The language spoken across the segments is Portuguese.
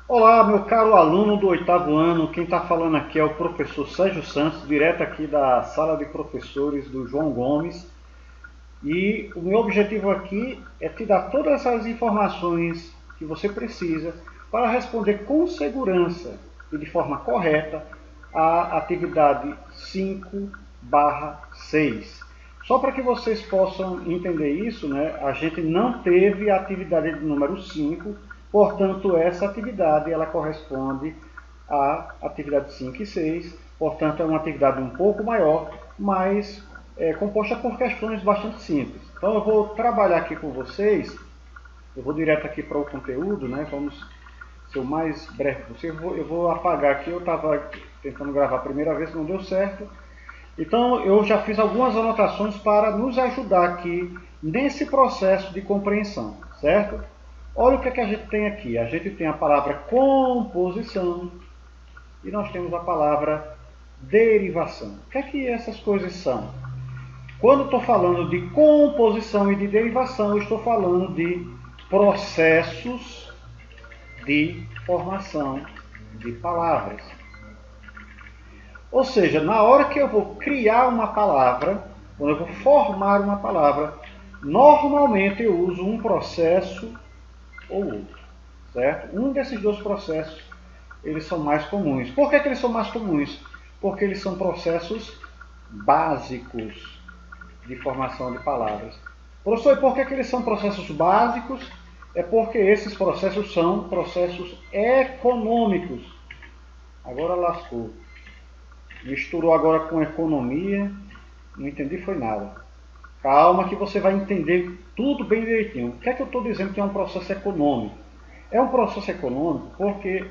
Olá, meu caro aluno do oitavo ano, quem está falando aqui é o professor Sérgio Santos, direto aqui da sala de professores do João Gomes. E o meu objetivo aqui é te dar todas as informações que você precisa para responder com segurança e de forma correta a atividade 5/6. Só para que vocês possam entender isso, né, a gente não teve a atividade número 5, portanto essa atividade ela corresponde à atividade 5 e 6, portanto é uma atividade um pouco maior, mas composta por questões bastante simples. Então eu vou trabalhar aqui com vocês, eu vou direto aqui para o conteúdo, né? Vamos ser o mais breve possível. Eu vou apagar aqui, eu estava tentando gravar a primeira vez, não deu certo. Então eu já fiz algumas anotações para nos ajudar aqui nesse processo de compreensão, certo? Olha o que é que a gente tem aqui. A gente tem a palavra composição e nós temos a palavra derivação. O que é que essas coisas são? Quando estou falando de composição e de derivação, eu estou falando de processos de formação de palavras. Ou seja, na hora que eu vou criar uma palavra, quando eu vou formar uma palavra, normalmente eu uso um processo ou outro, certo? Um desses dois processos, eles são mais comuns. Por que eles são mais comuns? Porque eles são processos básicos de formação de palavras. Professor, e por que eles são processos básicos? É porque esses processos são processos econômicos. Agora lascou. Misturou agora com economia, não entendi foi nada. Calma que você vai entender tudo bem direitinho. O que é que eu estou dizendo que é um processo econômico? É um processo econômico porque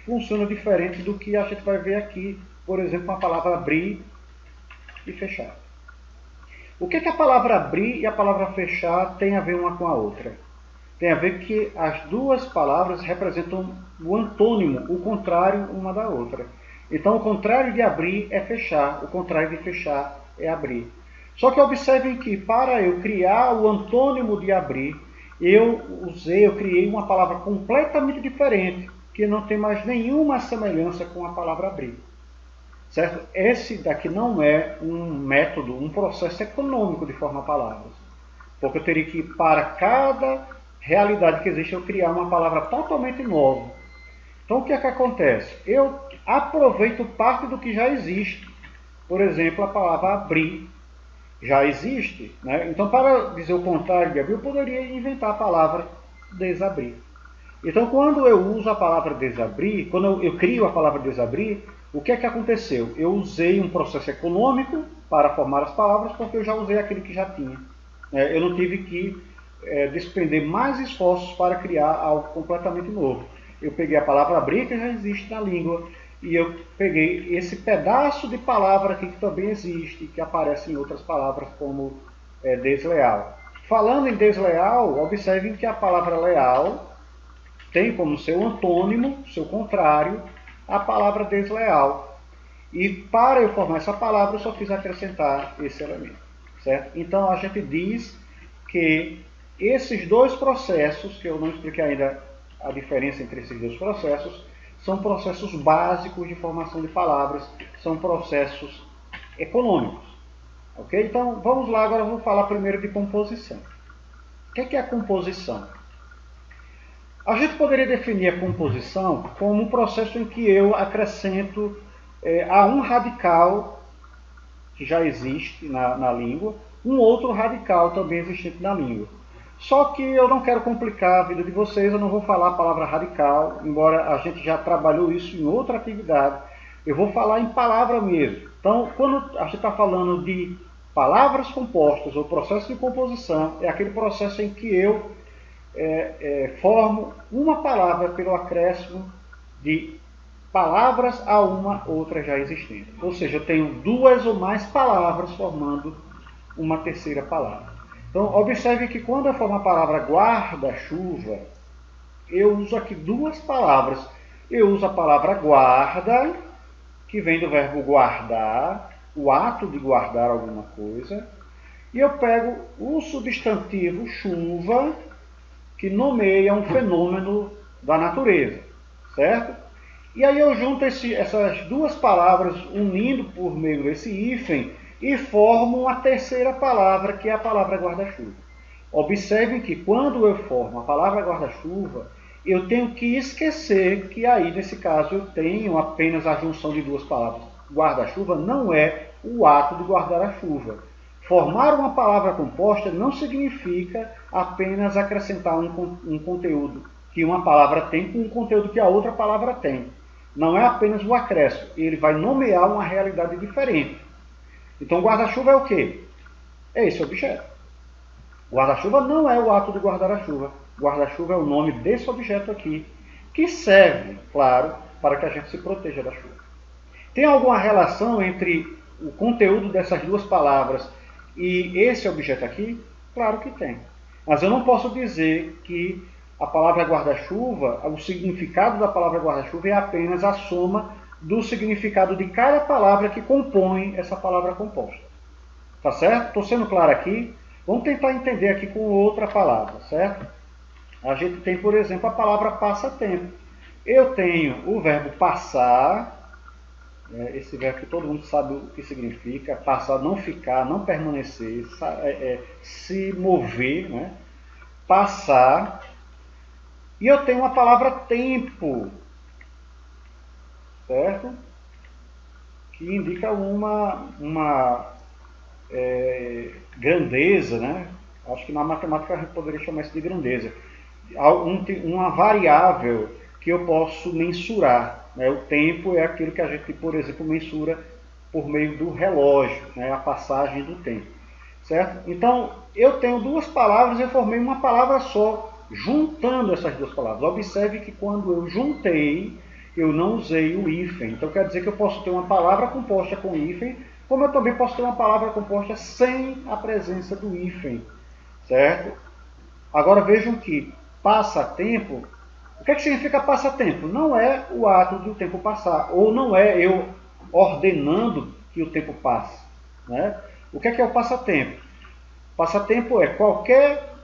funciona diferente do que a gente vai ver aqui, por exemplo, a palavra abrir e fechar. O que é que a palavra abrir e a palavra fechar tem a ver uma com a outra? Tem a ver que as duas palavras representam o antônimo, o contrário uma da outra. Então, o contrário de abrir é fechar, o contrário de fechar é abrir. Só que observem que para eu criar o antônimo de abrir, eu criei uma palavra completamente diferente, que não tem mais nenhuma semelhança com a palavra abrir. Certo? Esse daqui não é um método, um processo econômico de formar palavras. Porque eu teria que, para cada realidade que existe, eu criar uma palavra totalmente nova. Então, o que é que acontece? Eu aproveito parte do que já existe. Por exemplo, a palavra abrir já existe. Né? Então, para dizer o contrário de abrir, eu poderia inventar a palavra desabrir. Então, quando eu uso a palavra desabrir, quando eu crio a palavra desabrir, o que é que aconteceu? Eu usei um processo econômico para formar as palavras, porque eu já usei aquele que já tinha. Eu não tive que despender mais esforços para criar algo completamente novo. Eu peguei a palavra abrir, que já existe na língua, e eu peguei esse pedaço de palavra aqui que também existe, que aparece em outras palavras como desleal. Falando em desleal, observem que a palavra leal tem como seu antônimo, seu contrário, a palavra desleal. E para eu formar essa palavra, eu só fiz acrescentar esse elemento. Certo? Então a gente diz que esses dois processos, que eu não expliquei ainda a diferença entre esses dois processos, são processos básicos de formação de palavras, são processos econômicos. Ok? Então vamos lá, agora eu vou falar primeiro de composição. O que é a composição? A gente poderia definir a composição como um processo em que eu acrescento a um radical que já existe na língua, um outro radical também existente na língua. Só que eu não quero complicar a vida de vocês, eu não vou falar a palavra radical, embora a gente já trabalhou isso em outra atividade. Eu vou falar em palavra mesmo. Então, quando a gente está falando de palavras compostas ou processo de composição, é aquele processo em que eu formo uma palavra pelo acréscimo de palavras a uma outra já existente. Ou seja, eu tenho duas ou mais palavras formando uma terceira palavra. Então, observe que quando eu formo a palavra guarda-chuva, eu uso aqui duas palavras. Eu uso a palavra guarda, que vem do verbo guardar, o ato de guardar alguma coisa, e eu pego o substantivo chuva, que nomeia um fenômeno da natureza. certo? E aí eu junto essas duas palavras unindo por meio desse hífen e formo uma terceira palavra, que é a palavra guarda-chuva. Observem que quando eu formo a palavra guarda-chuva, eu tenho que esquecer que aí, nesse caso, eu tenho apenas a junção de duas palavras. Guarda-chuva não é o ato de guardar a chuva. Formar uma palavra composta não significa apenas acrescentar um conteúdo que uma palavra tem com um conteúdo que a outra palavra tem. Não é apenas o acréscimo, ele vai nomear uma realidade diferente. Então, guarda-chuva é o quê? É esse objeto. Guarda-chuva não é o ato de guardar a chuva. Guarda-chuva é o nome desse objeto aqui, que serve, claro, para que a gente se proteja da chuva. Tem alguma relação entre o conteúdo dessas duas palavras e esse objeto aqui? Claro que tem. Mas eu não posso dizer que a palavra guarda-chuva, o significado da palavra guarda-chuva é apenas a soma do significado de cada palavra que compõe essa palavra composta. Tá certo? Estou sendo claro aqui? Vamos tentar entender aqui com outra palavra, certo? A gente tem, por exemplo, a palavra passatempo. Eu tenho o verbo passar, esse verbo que todo mundo sabe o que significa, passar, não ficar, não permanecer, se mover, né? Passar. E eu tenho a palavra tempo, certo? Que indica uma grandeza, né? Acho que na matemática a gente poderia chamar isso de grandeza. Uma variável que eu posso mensurar, né? O tempo é aquilo que a gente, por exemplo, mensura por meio do relógio, né? A passagem do tempo, certo? Então, eu tenho duas palavras e eu formei uma palavra só, juntando essas duas palavras. Observe que quando eu juntei, eu não usei o hífen. Então, quer dizer que eu posso ter uma palavra composta com hífen, como eu também posso ter uma palavra composta sem a presença do hífen, certo? Agora vejam que passatempo, o que significa passatempo? Não é o ato do tempo passar, ou não é eu ordenando que o tempo passe, né? O que é o passatempo? Passatempo é qualquer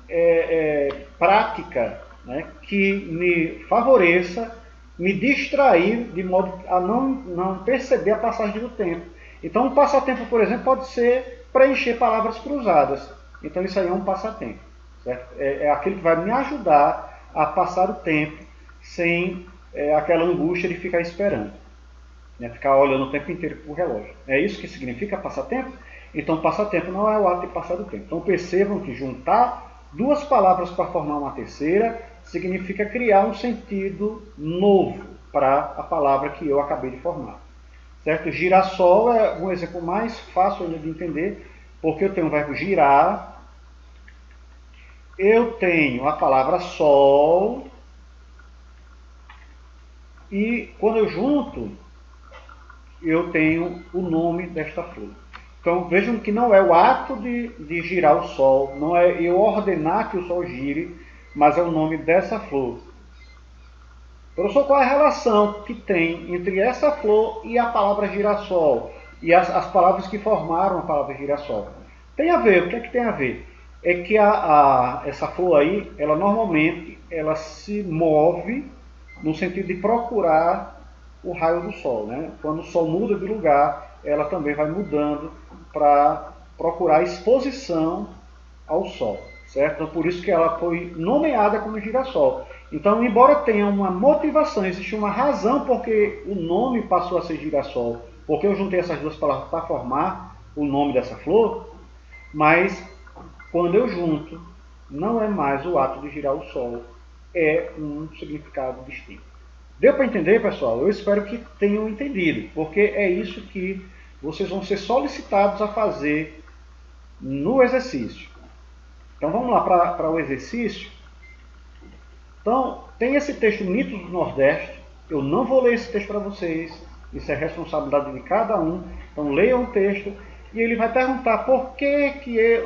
prática, né, que me favoreça, me distrair de modo a não perceber a passagem do tempo. Então, um passatempo, por exemplo, pode ser preencher palavras cruzadas. Então, isso aí é um passatempo, certo? É aquele que vai me ajudar a passar o tempo sem aquela angústia de ficar esperando, né? Ficar olhando o tempo inteiro para o relógio. É isso que significa passatempo? Então, passatempo não é o ato de passar o tempo. Então, percebam que juntar duas palavras para formar uma terceira significa criar um sentido novo para a palavra que eu acabei de formar. Certo? Girassol é um exemplo mais fácil ainda de entender, porque eu tenho o verbo girar, eu tenho a palavra sol, e quando eu junto, eu tenho o nome desta flor. Então vejam que não é o ato de girar o sol, não é eu ordenar que o sol gire, mas é o nome dessa flor. Professor, qual é a relação que tem entre essa flor e a palavra girassol? E as palavras que formaram a palavra girassol? Tem a ver, o que é que tem a ver? É que essa flor aí, ela normalmente se move no sentido de procurar o raio do sol, né? Quando o sol muda de lugar, ela também vai mudando para procurar exposição ao sol, certo? Então, por isso que ela foi nomeada como girassol. Então, embora tenha uma motivação, existe uma razão porque o nome passou a ser girassol, porque eu juntei essas duas palavras para formar o nome dessa flor, mas quando eu junto, não é mais o ato de girar o sol, é um significado distinto. Deu para entender, pessoal? Eu espero que tenham entendido, porque é isso que vocês vão ser solicitados a fazer no exercício. Então vamos lá para o exercício. Então, tem esse texto Mitos do Nordeste. Eu não vou ler esse texto para vocês. Isso é responsabilidade de cada um. Então leiam o texto e ele vai perguntar por que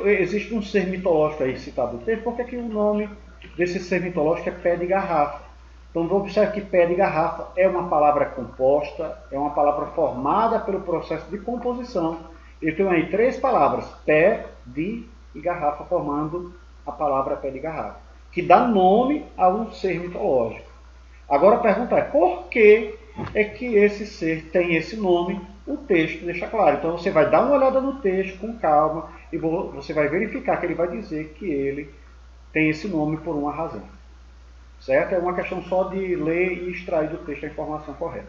existe um ser mitológico aí citado no texto, por que o nome desse ser mitológico é pé de garrafa. Então vamos observar que pé de garrafa é uma palavra composta, é uma palavra formada pelo processo de composição. Eu tenho aí três palavras, pé, de e garrafa, formando a palavra pé de garrafa, que dá nome a um ser mitológico. Agora a pergunta é, por que é que esse ser tem esse nome? O texto deixa claro. Então você vai dar uma olhada no texto com calma e você vai verificar que ele vai dizer que ele tem esse nome por uma razão. Certo? É uma questão só de ler e extrair do texto a informação correta.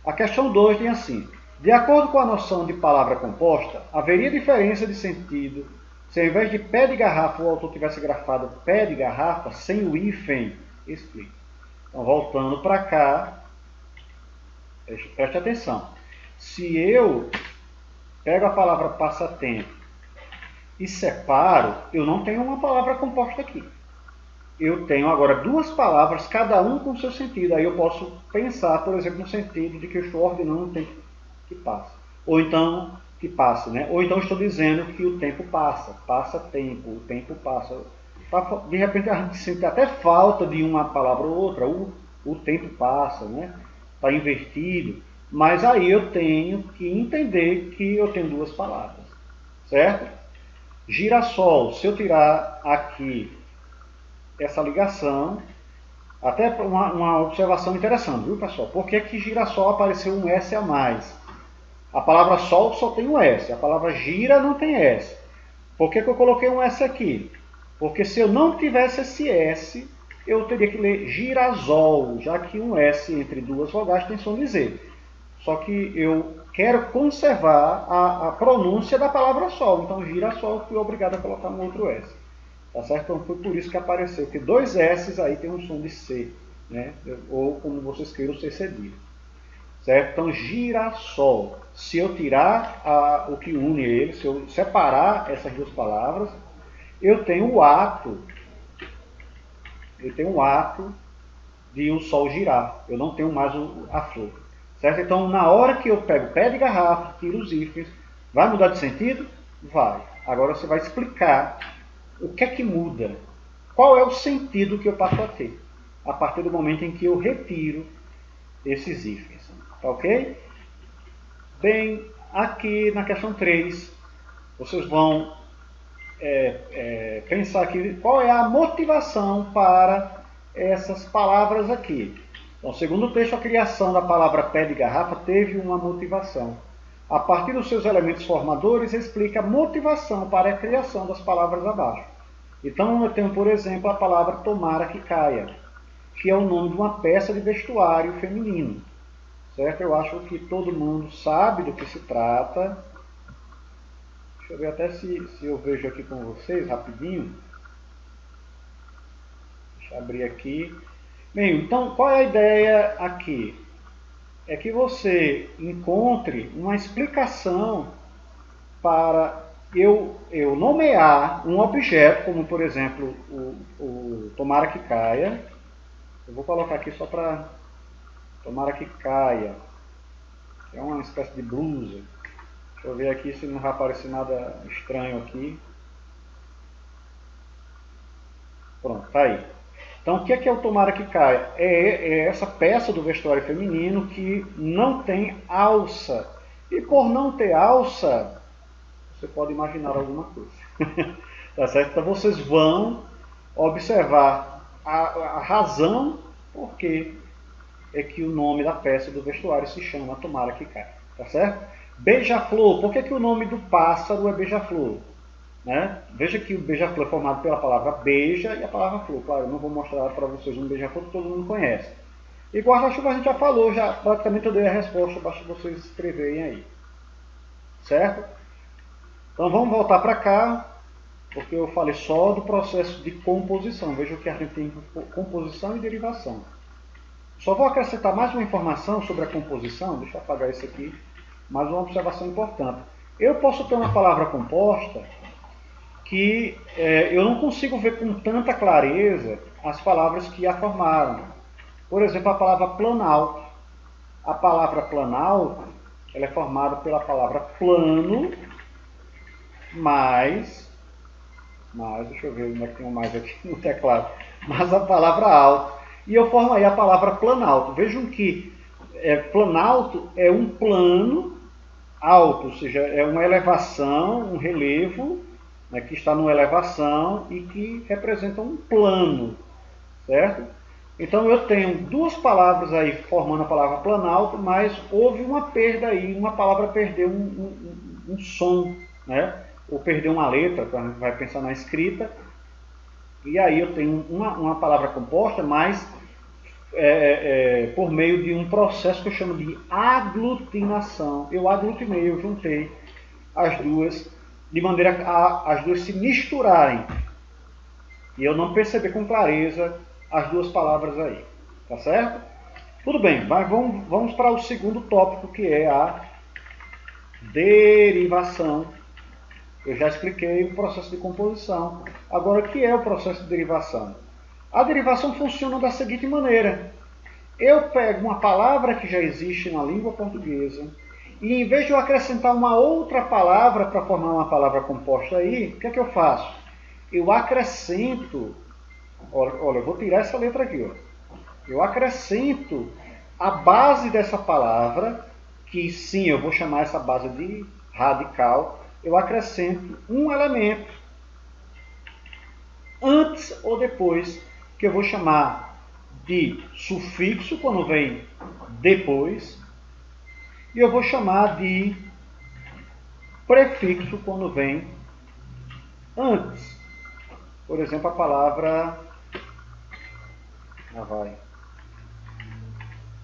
A questão 2 tem assim: de acordo com a noção de palavra composta, haveria diferença de sentido se ao invés de pé de garrafa o autor tivesse grafado pé de garrafa sem o hífen? Explique. Então, voltando para cá, preste atenção. Se eu pego a palavra passatempo e separo, eu não tenho uma palavra composta aqui. Eu tenho agora duas palavras, cada um com seu sentido. Aí eu posso pensar, por exemplo, no sentido de que eu estou ordenando um tempo que passa. Ou então, que passa, né? Ou então estou dizendo que o tempo passa. Passa tempo, o tempo passa. De repente a gente sente até falta de uma palavra ou outra. O tempo passa, né? Está invertido. Mas aí eu tenho que entender que eu tenho duas palavras. Certo? Girassol, se eu tirar aqui essa ligação, até uma observação interessante, viu, pessoal? Por que que girassol apareceu um S a mais? A palavra sol só tem um S, a palavra gira não tem S. Por que que eu coloquei um S aqui? Porque se eu não tivesse esse S, eu teria que ler girasol, já que um S entre duas vogais tem som de Z. Só que eu quero conservar a pronúncia da palavra sol, então girassol eu fui obrigado a colocar um outro S. Tá certo? Então foi por isso que apareceu, que dois S's aí tem um som de C, né? Ou como vocês queiram, C cedilha. Certo? Então girassol, se eu tirar o que une eles, se eu separar essas duas palavras, eu tenho o ato de o sol girar, eu não tenho mais a flor. Certo? Então na hora que eu pego pé de garrafa, tiro os hífens, vai mudar de sentido? Vai. Agora você vai explicar o que é que muda? Qual é o sentido que eu passo a ter? A partir do momento em que eu retiro esses hífens. Tá ok? Bem, aqui na questão 3, vocês vão pensar aqui qual é a motivação para essas palavras aqui. Então, segundo o texto, a criação da palavra pé de garrafa teve uma motivação. A partir dos seus elementos formadores, explica a motivação para a criação das palavras abaixo. Então, eu tenho, por exemplo, a palavra tomara que caia, que é o nome de uma peça de vestuário feminino. Certo? Eu acho que todo mundo sabe do que se trata. Deixa eu ver até se eu vejo aqui com vocês, rapidinho. Deixa eu abrir aqui. Bem, então, qual é a ideia aqui? É que você encontre uma explicação para eu nomear um objeto, como por exemplo o tomara que caia. Eu vou colocar aqui só para tomara que caia, que é uma espécie de blusa. Deixa eu ver aqui se não vai aparecer nada estranho aqui. Pronto, tá aí. Então, o que é o tomara que caia? É essa peça do vestuário feminino que não tem alça. E por não ter alça, você pode imaginar alguma coisa. Tá certo? Então, vocês vão observar a razão por que é que o nome da peça do vestuário se chama tomara que caia. Tá certo? Beija-flor. Por que o nome do pássaro é beija-flor? Né? Veja que o beija-flor é formado pela palavra beija e a palavra flor. Claro, eu não vou mostrar para vocês um beija-flor que todo mundo conhece. E guarda-chuva a gente já falou, praticamente eu dei a resposta, basta vocês escreverem aí. Certo? Então vamos voltar para cá, porque eu falei só do processo de composição. Veja que a gente tem composição e derivação. Só vou acrescentar mais uma informação sobre a composição, deixa eu apagar isso aqui, mais uma observação importante. Eu posso ter uma palavra composta que eu não consigo ver com tanta clareza as palavras que a formaram. Por exemplo, a palavra planalto. A palavra planalto ela é formada pela palavra plano mais, deixa eu ver onde é que tem um mais aqui no teclado, mais a palavra alto. E eu formo aí a palavra planalto. Vejam que planalto é um plano alto, ou seja, é uma elevação, um relevo, que está numa elevação e que representa um plano, certo? Então eu tenho duas palavras aí formando a palavra planalto, mas houve uma perda aí, uma palavra perdeu um som, né? Ou perdeu uma letra, quando a gente vai pensar na escrita. E aí eu tenho uma palavra composta, mas por meio de um processo que eu chamo de aglutinação. Eu aglutinei, eu juntei as duas, de maneira a as duas se misturarem. E eu não perceber com clareza as duas palavras aí. Tá certo? Tudo bem, mas vamos para o segundo tópico, que é a derivação. Eu já expliquei o processo de composição. Agora, o que é o processo de derivação? A derivação funciona da seguinte maneira. Eu pego uma palavra que já existe na língua portuguesa e, em vez de eu acrescentar uma outra palavra para formar uma palavra composta aí, o que é que eu faço? Eu acrescento, olha, eu vou tirar essa letra aqui, ó. Eu acrescento a base dessa palavra, que sim, eu vou chamar essa base de radical, eu acrescento um elemento antes ou depois, que eu vou chamar de sufixo, quando vem depois, e eu vou chamar de prefixo, quando vem antes. Por exemplo, a palavra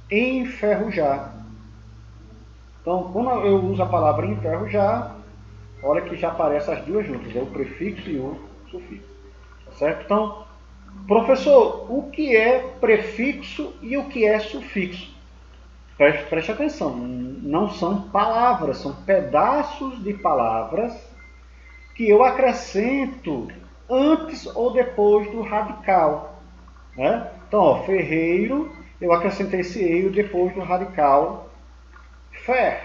enferrujar. Então, quando eu uso a palavra enferrujar, olha que já aparecem as duas juntas, é o prefixo e o sufixo. Tá certo? Então, professor, o que é prefixo e o que é sufixo? Preste atenção, não são palavras, são pedaços de palavras que eu acrescento antes ou depois do radical. Né? Então, ó, ferreiro, eu acrescentei esse eio depois do radical fer.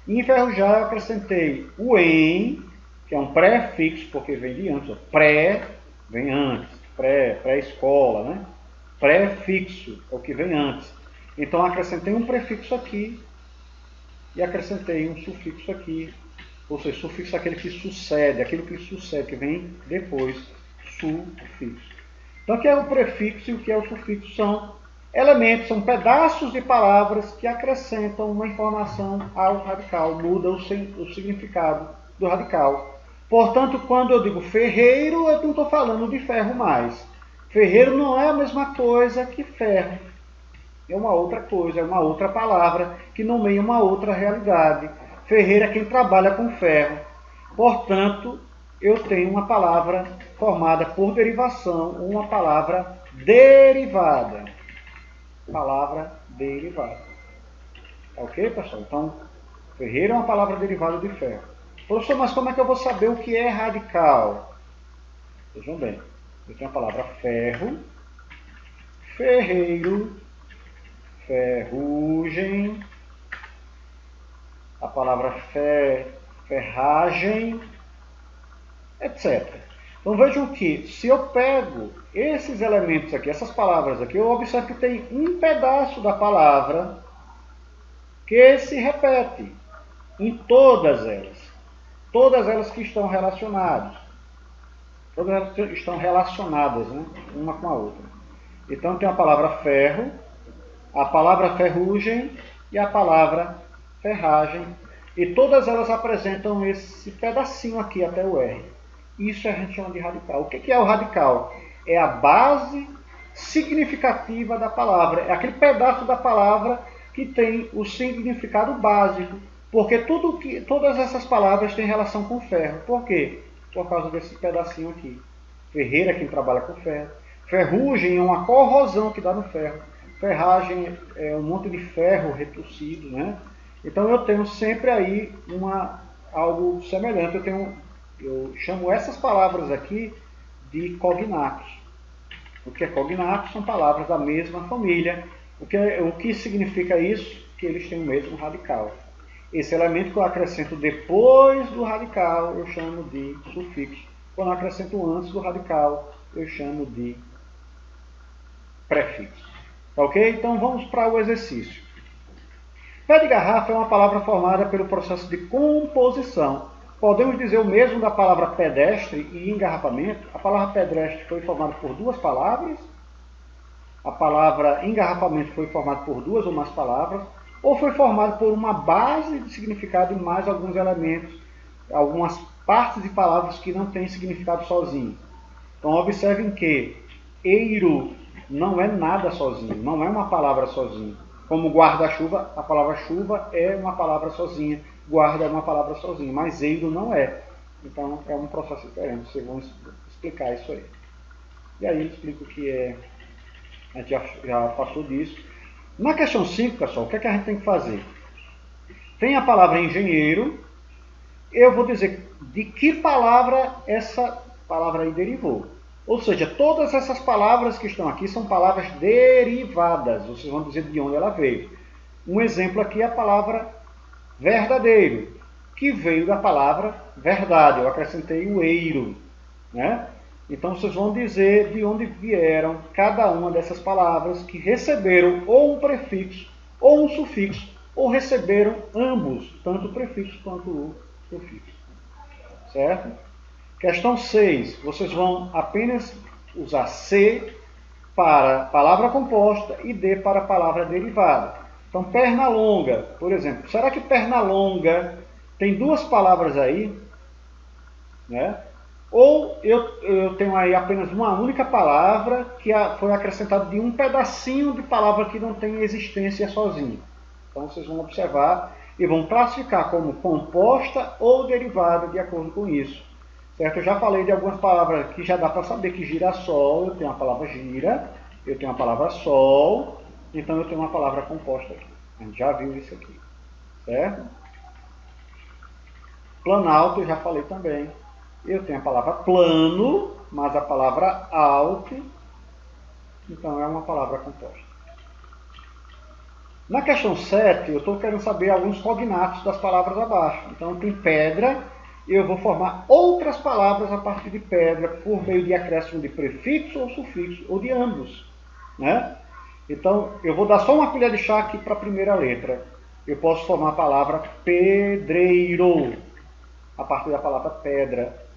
Em enferrujar, eu acrescentei o em, que é um prefixo, porque vem de antes. Ó. Pré, vem antes. Pré-escola, né? Prefixo, é o que vem antes. Então, acrescentei um prefixo aqui e acrescentei um sufixo aqui. Ou seja, sufixo é aquele que sucede, aquilo que sucede, que vem depois, sufixo. Então, o que é o prefixo e o que é o sufixo? São elementos, são pedaços de palavras que acrescentam uma informação ao radical, mudam o significado do radical. Portanto, quando eu digo ferreiro, eu não estou falando de ferro mais. Ferreiro não é a mesma coisa que ferro. É uma outra coisa, é uma outra palavra que nomeia uma outra realidade. Ferreiro é quem trabalha com ferro. Portanto, eu tenho uma palavra formada por derivação, uma palavra derivada. Palavra derivada. Ok, pessoal? Então, ferreiro é uma palavra derivada de ferro. Professor, mas como é que eu vou saber o que é radical? Vejam bem, eu tenho a palavra ferro, ferreiro, ferrugem, a palavra ferragem, etc. Então vejam que, se eu pego esses elementos aqui, essas palavras aqui, eu observo que tem um pedaço da palavra que se repete em todas elas que estão relacionadas. Todas elas estão relacionadas, né, uma com a outra. Então tem a palavra ferro, a palavra ferrugem e a palavra ferragem, e todas elas apresentam esse pedacinho aqui até o R. Isso a gente chama de radical. O que é o radical? É a base significativa da palavra. É aquele pedaço da palavra que tem o significado básico. Porque todas essas palavras têm relação com ferro. Por quê? Por causa desse pedacinho aqui. Ferreiro é quem trabalha com ferro. Ferrugem é uma corrosão que dá no ferro. Ferragem é um monte de ferro retorcido, né? Então eu tenho sempre aí algo semelhante. Eu chamo essas palavras aqui de cognatos. O que é cognato são palavras da mesma família. O que significa isso? Que eles têm o mesmo radical. Esse elemento que eu acrescento depois do radical, eu chamo de sufixo. Quando eu acrescento antes do radical, eu chamo de prefixo. Tá ok? Então vamos para o exercício. Pé de garrafa é uma palavra formada pelo processo de composição. Podemos dizer o mesmo da palavra pedestre e engarrafamento? A palavra pedestre foi formada por duas palavras a palavra engarrafamento foi formada por duas ou mais palavras, ou foi formado por uma base de significado e mais alguns elementos, algumas partes de palavras que não têm significado sozinho. Então observem que eiro não é nada sozinho, não é uma palavra sozinha. Como guarda-chuva, a palavra chuva é uma palavra sozinha, guarda é uma palavra sozinha, mas eiro não é. Então é um processo diferente, vocês vão explicar isso aí. E aí eu explico o que é, a gente já passou disso. Na questão 5, pessoal, o que é que a gente tem que fazer? Tem a palavra engenheiro, eu vou dizer de que palavra essa palavra aí derivou. Ou seja, todas essas palavras que estão aqui são palavras derivadas, vocês vão dizer de onde ela veio. Um exemplo aqui é a palavra verdadeiro, que veio da palavra verdade, eu acrescentei o eiro, né? Então vocês vão dizer de onde vieram cada uma dessas palavras que receberam ou um prefixo ou um sufixo, ou receberam ambos, tanto o prefixo quanto o sufixo. Certo? Questão 6. Vocês vão apenas usar C para palavra composta e D para palavra derivada. Então, perna longa, por exemplo. Será que perna longa tem duas palavras aí? Né? Ou eu tenho aí apenas uma única palavra que foi acrescentada de um pedacinho de palavra que não tem existência sozinho. Então vocês vão observar e vão classificar como composta ou derivada de acordo com isso. Certo? Eu já falei de algumas palavras que já dá para saber que girassol, eu tenho a palavra gira, eu tenho a palavra sol, então eu tenho uma palavra composta aqui. A gente já viu isso aqui. Certo? Planalto eu já falei também. Eu tenho a palavra plano, mas a palavra alto, então é uma palavra composta. Na questão 7, eu estou querendo saber alguns cognatos das palavras abaixo. Então tem pedra, eu vou formar outras palavras a partir de pedra, por meio de acréscimo de prefixo ou sufixo, ou de ambos. Né? Então eu vou dar só uma colher de chá aqui para a primeira letra. Eu posso formar a palavra pedreiro, a partir da palavra pedra.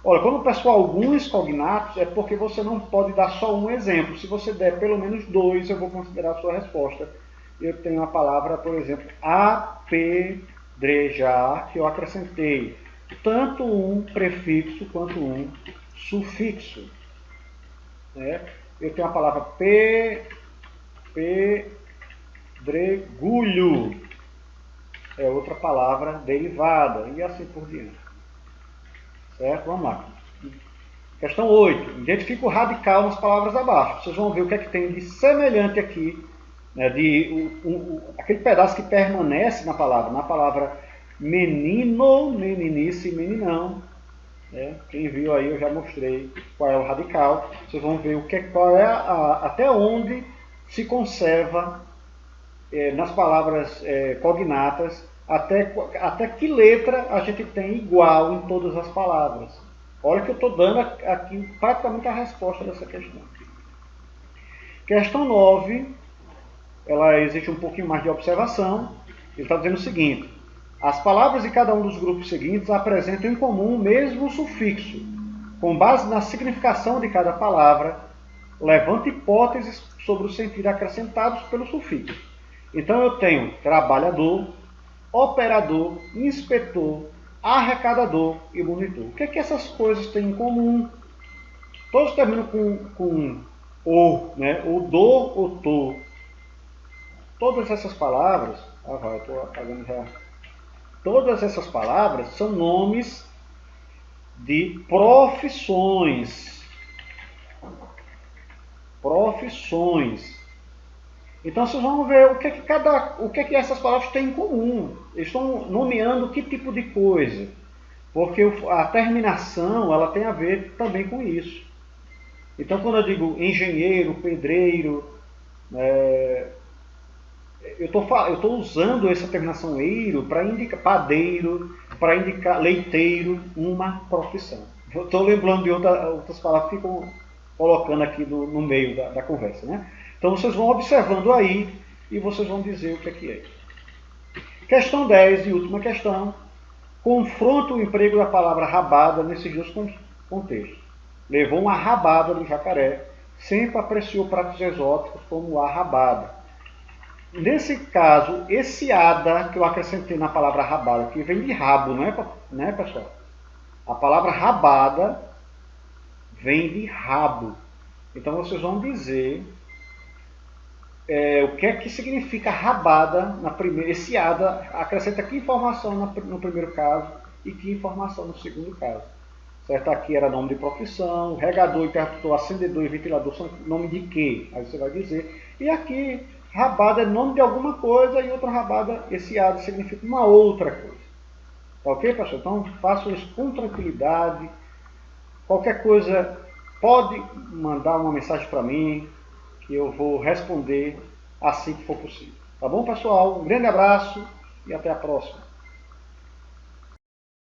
Olha, quando eu peço alguns cognatos, é porque você não pode dar só um exemplo. Se você der pelo menos dois, eu vou considerar a sua resposta. Eu tenho a palavra, por exemplo, apedrejar, que eu acrescentei tanto um prefixo quanto um sufixo. Né? Eu tenho a palavra pedregulho, é outra palavra derivada, e assim por diante. Certo? Vamos lá. Questão 8. Identifica o radical nas palavras abaixo. Vocês vão ver o que é que tem de semelhante aqui, né, aquele pedaço que permanece na palavra menino, meninice, meninão. Né? Quem viu aí, eu já mostrei qual é o radical. Vocês vão ver qual é até onde se conserva nas palavras cognatas, até que letra a gente tem igual em todas as palavras. Olha que eu estou dando aqui praticamente a resposta dessa questão. Questão 9, ela existe um pouquinho mais de observação. Ele está dizendo o seguinte: as palavras de cada um dos grupos seguintes apresentam em comum o mesmo sufixo. Com base na significação de cada palavra, levanta hipóteses sobre o sentido acrescentados pelo sufixo. Então eu tenho trabalhador, operador, inspetor, arrecadador e monitor. O que é que essas coisas têm em comum? Todos terminam com o, né? O do, o to. Todas essas palavras, eu estou apagando já. Todas essas palavras são nomes de profissões. Profissões. Então vocês vão ver o que é que essas palavras têm em comum. Eles estão nomeando que tipo de coisa. Porque a terminação ela tem a ver também com isso. Então quando eu digo engenheiro, pedreiro, eu estou usando essa terminação eiro para indicar padeiro, para indicar leiteiro, uma profissão. Estou lembrando de outras palavras que ficam colocando aqui no meio da conversa, né? Então vocês vão observando aí e vocês vão dizer o que é. Questão 10 e última questão. Confronta o emprego da palavra rabada nesses dois contextos. Levou uma rabada do jacaré. sempre apreciou pratos exóticos como a rabada. Nesse caso, esse ada que eu acrescentei na palavra rabada, que vem de rabo, né, pessoal? A palavra rabada vem de rabo. Então vocês vão dizer o que é que significa rabada na primeira. Esse ada acrescenta que informação no primeiro caso e que informação no segundo caso. Certo? Aqui era nome de profissão, regador, interruptor, acendedor e ventilador são nome de quê? Aí você vai dizer. E aqui, rabada é nome de alguma coisa e outra rabada, esse ada significa uma outra coisa. Tá ok, pessoal? Então façam isso com tranquilidade. Qualquer coisa, pode mandar uma mensagem para mim, que eu vou responder assim que for possível. Tá bom, pessoal? Um grande abraço e até a próxima.